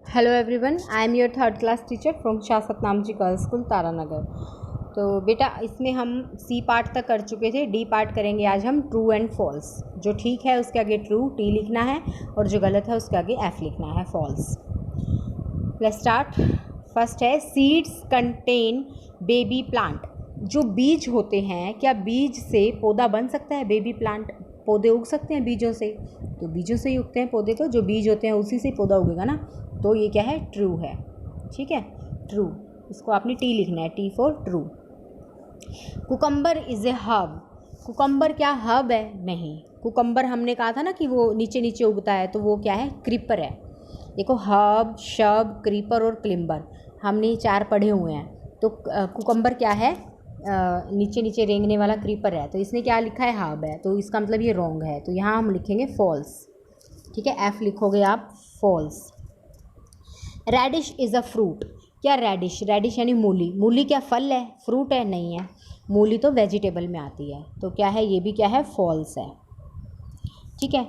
Hello everyone, I am your third class teacher from Shah Satnamji girls school Taranagar. तो बेटा इसमें हम सी पार्ट तक कर चुके थे, डी पार्ट करेंगे आज हम ट्रू एंड फॉल्स। जो ठीक है उसके आगे ट्रू टी लिखना है और जो गलत है उसके आगे एफ लिखना है फॉल्स। Let's start. फर्स्ट है सीड्स कंटेन बेबी प्लांट। जो बीज होते हैं, क्या बीज से पौधा बन सकता है? बेबी प्लांट, पौधे उग सकते हैं बीजों से? तो बीजों से ही उगते हैं पौधे, तो जो बीज होते हैं उसी से पौधा उगेगा ना। तो ये क्या है? ट्रू है। ठीक है, ट्रू। इसको आपने टी लिखना है, T for true. Cucumber is a herb. Cucumber क्या हर्ब है? नहीं। कुकम्बर हमने कहा था ना कि वो नीचे नीचे उगता है, तो वो क्या है? क्रीपर है। देखो हर्ब, शब, क्रीपर और क्लिम्बर हमने 4 पढ़े हुए हैं। तो कुकम्बर क्या है? नीचे नीचे रेंगने वाला क्रीपर है। तो इसने क्या लिखा है? हर्ब है, तो इसका मतलब ये रॉन्ग है। तो यहाँ हम लिखेंगे फॉल्स। ठीक है, एफ लिखोगे आप false. Radish is a fruit. क्या रेडिश? रेडिश यानी मूली। मूली क्या फल है? फ्रूट है? नहीं है। मूली तो वेजिटेबल में आती है। तो क्या है? ये भी क्या है? फॉल्स है। ठीक है,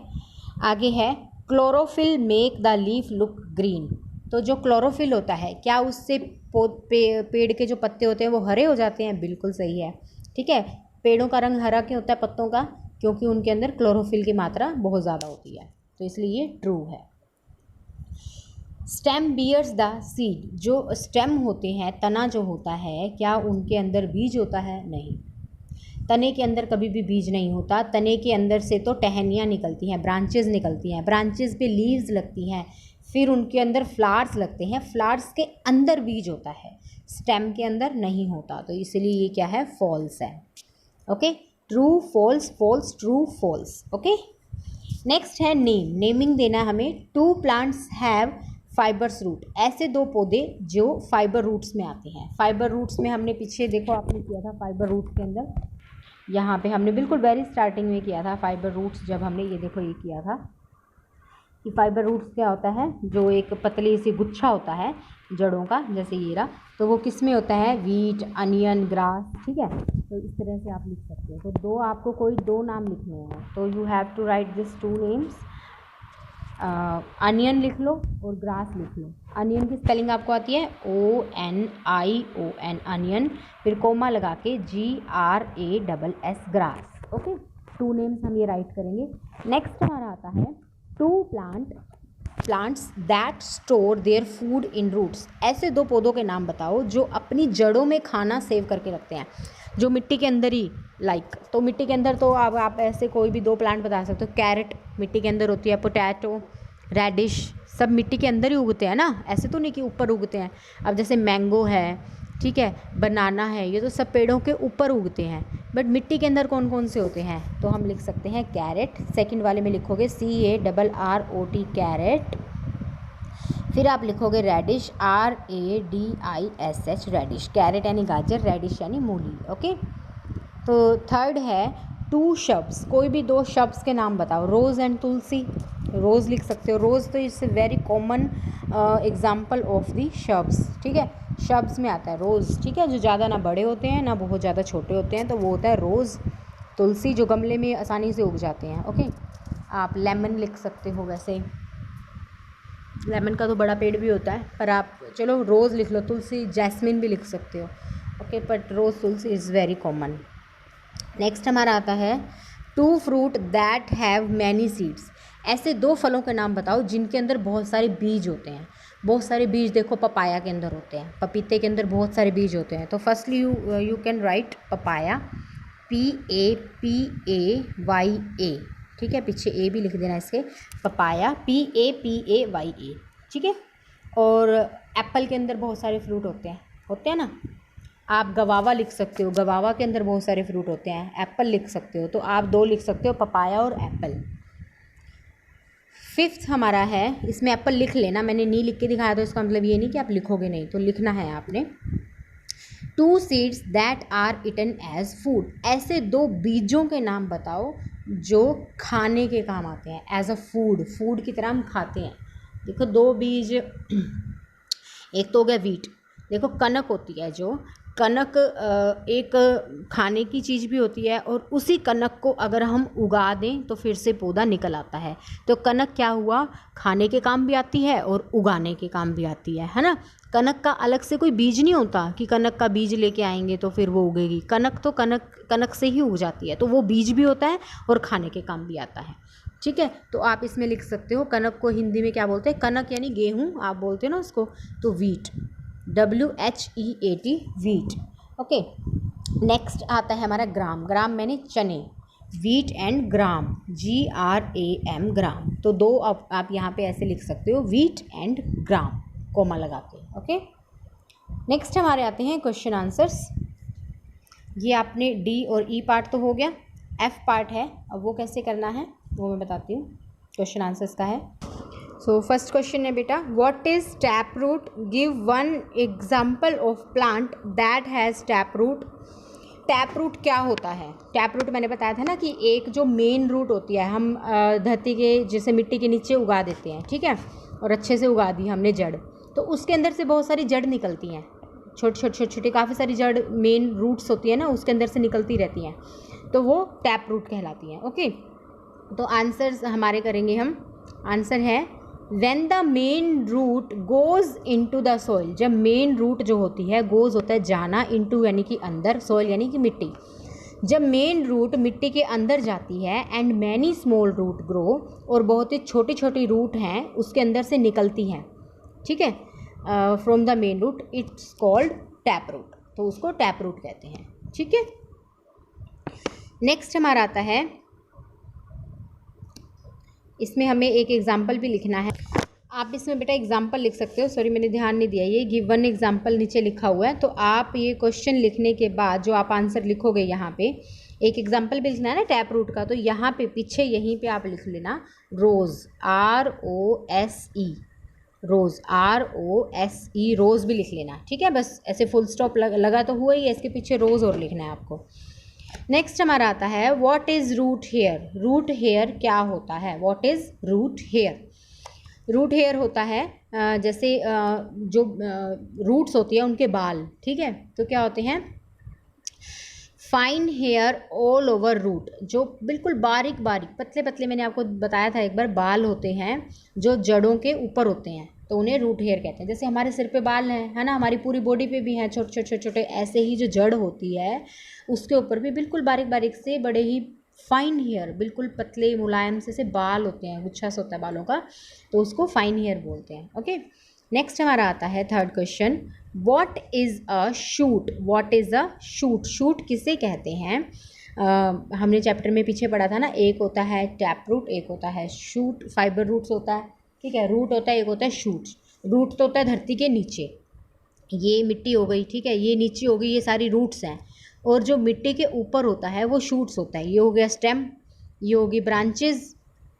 आगे है chlorophyll make the leaf look green. तो जो क्लोरोफिल होता है, क्या उससे पेड़ के जो पत्ते होते हैं वो हरे हो जाते हैं? बिल्कुल सही है। ठीक है, पेड़ों का रंग हरा क्यों होता है पत्तों का? क्योंकि उनके अंदर क्लोरोफिल की मात्रा बहुत ज़्यादा होती है। तो इसलिए ये ट्रू है। Stem bears the seed. जो स्टेम होते हैं, तना जो होता है, क्या उनके अंदर बीज होता है? नहीं। तने के अंदर कभी भी बीज नहीं होता। तने के अंदर से तो टहनियाँ निकलती हैं, ब्रांचेस निकलती हैं, ब्रांचेस पे लीव्स लगती हैं, फिर उनके अंदर फ्लावर्स लगते हैं, फ्लावर्स के अंदर बीज होता है, स्टेम के अंदर नहीं होता। तो इसलिए ये क्या है? फॉल्स है। Okay, true false, false true false. Okay, next है नेम। नेमिंग देना हमें। 2 प्लांट्स हैव फाइबर्स रूट। ऐसे 2 पौधे जो फाइबर रूट्स में आते हैं। फाइबर रूट्स में हमने पीछे देखो आपने किया था, फाइबर रूट के अंदर यहाँ पे हमने बिल्कुल वेरी स्टार्टिंग में किया था फाइबर रूट्स। जब हमने ये देखो ये किया था कि फाइबर रूट्स क्या होता है, जो एक पतली सी गुच्छा होता है जड़ों का, जैसे ये रहा, तो वो किस में होता है? Wheat, onion, grass. ठीक है, तो इस तरह से आप लिख सकते हो। तो आपको कोई 2 नाम लिखने हैं, तो you have to write this 2 names. Onion लिख लो और ग्रास लिख लो। अनियन की स्पेलिंग आपको आती है ONION, अनियन, फिर कोमा लगा के GRASS, ग्रास। ओके, 2 नेम्स हम ये राइट करेंगे। नेक्स्ट हमारा आता है 2 plants that store their food in roots. ऐसे 2 पौधों के नाम बताओ जो अपनी जड़ों में खाना सेव करके रखते हैं, जो मिट्टी के अंदर ही तो मिट्टी के अंदर तो अब आप ऐसे कोई भी 2 प्लांट बता सकते हो। कैरेट मिट्टी के अंदर होती है, पोटैटो, रेडिश, सब मिट्टी के अंदर ही उगते हैं ना, ऐसे तो नहीं कि ऊपर उगते हैं। अब जैसे मैंगो है, ठीक है, बनाना है, ये तो सब पेड़ों के ऊपर उगते हैं, बट मिट्टी के अंदर कौन कौन से होते हैं? तो हम लिख सकते हैं कैरेट। सेकंड वाले में लिखोगे CARROT, कैरेट। फिर आप लिखोगे रेडिश, RADISH, रेडिश। कैरेट यानी गाजर, रेडिश यानी मूली। ओके, तो थर्ड है 2 शब्स। कोई भी 2 शब्स के नाम बताओ। रोज़ एंड तुलसी। रोज़ लिख सकते हो। रोज़ तो it's very common example of the शब्स। ठीक है, शब्स में आता है रोज़। ठीक है, जो ज़्यादा ना बड़े होते हैं ना बहुत ज़्यादा छोटे होते हैं, तो वो होता है रोज़। तुलसी जो गमले में आसानी से उग जाते हैं। ओके, आप लेमन लिख सकते हो। वैसे लेमन का तो बड़ा पेड़ भी होता है, पर आप चलो रोज़ लिख लो। तुलसी, जैस्मिन भी लिख सकते हो। Okay, but rose, tulsi is very common. Next हमारा आता है 2 fruit that have many seeds. ऐसे 2 फलों के नाम बताओ जिनके अंदर बहुत सारे बीज होते हैं। बहुत सारे बीज देखो पपाया के अंदर होते हैं, पपीते के अंदर बहुत सारे बीज होते हैं। तो firstly you can write papaya, PAPAYA। ठीक है, पीछे ए भी लिख देना इसके, पपाया PAPAYA। ठीक है, और एप्पल के अंदर बहुत सारे फ्रूट होते हैं ना। आप गवावा लिख सकते हो, गवावा के अंदर बहुत सारे फ्रूट होते हैं। एप्पल लिख सकते हो, तो आप 2 लिख सकते हो, पपाया और एप्पल। 5th हमारा है, इसमें एप्पल लिख लेना, मैंने नहीं लिख के दिखाया तो इसका मतलब ये नहीं कि आप लिखोगे नहीं, तो लिखना है आपने। 2 seeds that are eaten as food. ऐसे 2 बीजों के नाम बताओ जो खाने के काम आते हैं, एज अ फूड, फूड की तरह हम खाते हैं। देखो 2 बीज, एक तो हो गया वीट। देखो कनक होती है जो, कनक एक खाने की चीज़ भी होती है, और उसी कनक को अगर हम उगा दें तो फिर से पौधा निकल आता है। तो कनक क्या हुआ, खाने के काम भी आती है और उगाने के काम भी आती है ना। कनक का अलग से कोई बीज नहीं होता कि कनक का बीज लेके आएंगे तो फिर वो उगेगी। कनक तो कनक से ही उग जाती है, तो वो बीज भी होता है और खाने के काम भी आता है। ठीक है, तो आप इसमें लिख सकते हो कनक को हिंदी में क्या बोलते हैं, कनक यानी गेहूँ आप बोलते हो ना उसको, तो wheat, WHEAT, wheat. Okay, next आता है हमारा ग्राम। ग्राम मैंने चने, वीट एंड ग्राम, GRAM, ग्राम। तो दो आप यहाँ पे ऐसे लिख सकते हो, वीट एंड ग्राम, कोमा लगा के। ओके, नेक्स्ट हमारे आते हैं क्वेश्चन आंसर्स। ये आपने D और E पार्ट तो हो गया, F पार्ट है, अब वो कैसे करना है वो मैं बताती हूँ। क्वेश्चन आंसर्स का है। सो फर्स्ट क्वेश्चन है बेटा, what is tap root, give one example of plant that has tap root. Tap root क्या होता है? टैप रूट मैंने बताया था ना कि एक जो मेन रूट होती है, हम धरती के जैसे मिट्टी के नीचे उगा देते हैं, ठीक है, और अच्छे से उगा दी हमने जड़, तो उसके अंदर से बहुत सारी जड़ निकलती हैं, छोटी काफ़ी सारी जड़, मेन रूट्स होती है ना, उसके अंदर से निकलती रहती हैं, तो वो टैप रूट कहलाती हैं। ओके, तो आंसर्स हमारे करेंगे हम। आंसर है when the main root goes into the soil. जब मेन रूट जो होती है, गोज़ होता है जाना, इनटू यानी कि अंदर, सॉइल यानी कि मिट्टी। जब मेन रूट मिट्टी के अंदर जाती है, and many small root grow, और बहुत ही छोटी छोटी रूट हैं उसके अंदर से निकलती हैं, ठीक है, from the main root, it's called tap root. तो उसको टैप रूट कहते हैं। ठीक है, नेक्स्ट हमारा आता है, इसमें हमें एक एग्जाम्पल भी लिखना है। आप इसमें बेटा एग्जाम्पल लिख सकते हो, सॉरी मैंने ध्यान नहीं दिया, ये गिवन एग्जाम्पल नीचे लिखा हुआ है, तो आप ये क्वेश्चन लिखने के बाद जो आप आंसर लिखोगे, यहाँ पे एक एग्जाम्पल भी लिखना है ना टैप रूट का, तो यहाँ पे पीछे यहीं पे आप लिख लेना रोज़, ROSE, रोज़, ROSE, रोज़ भी लिख लेना। ठीक है, बस ऐसे फुल स्टॉप लगा तो हुआ ही है, इसके पीछे रोज़ और लिखना है आपको। नेक्स्ट हमारा आता है what is root hair. Root hair क्या होता है? What is root hair? Root hair होता है जैसे जो रूट्स होती है उनके बाल, ठीक है, तो क्या होते हैं, fine hair all over root, जो बिल्कुल बारीक बारीक पतले पतले, मैंने आपको बताया था एक बार, बाल होते हैं जो जड़ों के ऊपर होते हैं, तो उन्हें रूट हेयर कहते हैं। जैसे हमारे सिर पे बाल हैं, है ना, हमारी पूरी बॉडी पे भी हैं छोटे छोटे छोटे छोटे, ऐसे ही जो जड़ होती है उसके ऊपर भी बिल्कुल बारीक बारीक से बड़े ही फाइन हेयर, बिल्कुल पतले मुलायम से बाल होते हैं, गुच्छा सा होता है बालों का, तो उसको फाइन हेयर बोलते हैं। ओके, नेक्स्ट हमारा आता है third question, what is a shoot. What is a shoot? Shoot किसे कहते हैं? हमने चैप्टर में पीछे पढ़ा था ना, एक होता है टैप रूट, एक होता है शूट, फाइबर रूट्स होता है, ठीक है, रूट होता है, एक होता है शूट। रूट तो होता है धरती के नीचे, ये मिट्टी हो गई, ठीक है, ये नीचे हो गई, ये सारी रूट्स हैं, और जो मिट्टी के ऊपर होता है वो शूट्स होता है। ये हो गया स्टेम, ये होगी ब्रांचेस,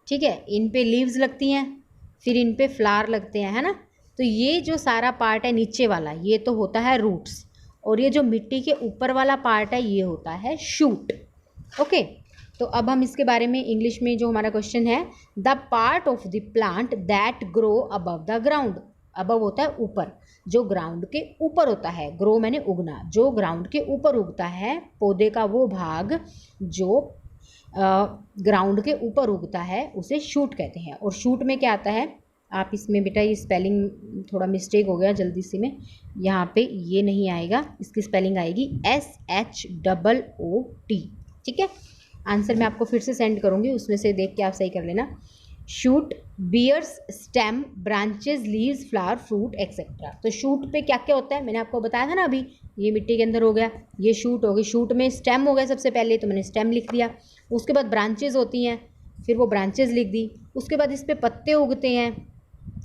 ठीक है, इन पे लीव्स लगती हैं, फिर इन पे फ्लावर लगते हैं, है ना, तो ये जो सारा पार्ट है नीचे वाला, ये तो होता है रूट्स, और ये जो मिट्टी के ऊपर वाला पार्ट है ये होता है शूट। ओके, तो अब हम इसके बारे में इंग्लिश में जो हमारा क्वेश्चन है, the part of the plant that grow above the ground. Above होता है ऊपर, जो ग्राउंड के ऊपर होता है, ग्रो मैंने उगना, जो ग्राउंड के ऊपर उगता है, पौधे का वो भाग जो ग्राउंड के ऊपर उगता है उसे शूट कहते हैं। और शूट में क्या आता है, आप इसमें बेटा ये स्पेलिंग थोड़ा मिस्टेक हो गया जल्दी से में, यहाँ पे ये नहीं आएगा, इसकी स्पेलिंग आएगी SHOOT। ठीक है, आंसर मैं आपको फिर से सेंड करूँगी, उसमें से देख के आप सही कर लेना। Shoot bears stem branches leaves flower fruit etcetera. तो शूट पे क्या क्या होता है मैंने आपको बताया था ना अभी, ये मिट्टी के अंदर हो गया, ये शूट हो गई, शूट में स्टेम हो गया सबसे पहले, तो मैंने स्टेम लिख दिया, उसके बाद ब्रांचेज होती हैं, फिर वो ब्रांचेज लिख दी, उसके बाद इस पर पत्ते उगते हैं,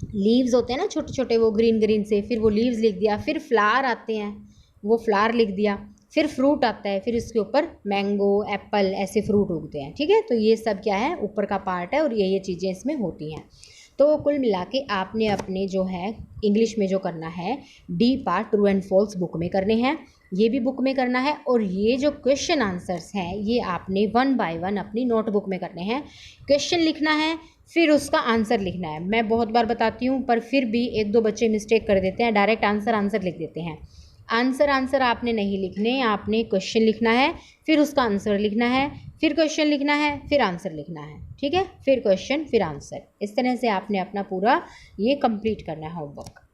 लीव्स होते हैं ना छोटे छोटे वो ग्रीन ग्रीन से, फिर वो लीव्स लिख दिया, फिर फ्लावर आते हैं, वो फ्लावर लिख दिया, फिर फ्रूट आता है, फिर इसके ऊपर मैंगो एप्पल ऐसे फ्रूट उगते हैं। ठीक है, तो ये सब क्या है, ऊपर का पार्ट है, और ये चीज़ें इसमें होती हैं। तो कुल मिला के आपने अपने जो है इंग्लिश में जो करना है, D part true and false book में करने हैं, ये भी बुक में करना है, और ये जो क्वेश्चन आंसर्स हैं ये आपने 1 बाय 1 अपनी नोटबुक में करने हैं। क्वेश्चन लिखना है, फिर उसका आंसर लिखना है। मैं बहुत बार बताती हूँ पर फिर भी एक दो बच्चे मिस्टेक कर देते हैं, डायरेक्ट आंसर लिख देते हैं। आंसर आपने नहीं लिखने, आपने क्वेश्चन लिखना है, फिर उसका आंसर लिखना है, फिर क्वेश्चन लिखना है, फिर आंसर लिखना है, ठीक है, फिर क्वेश्चन फिर आंसर। इस तरह से आपने अपना पूरा ये कंप्लीट करना है होमवर्क।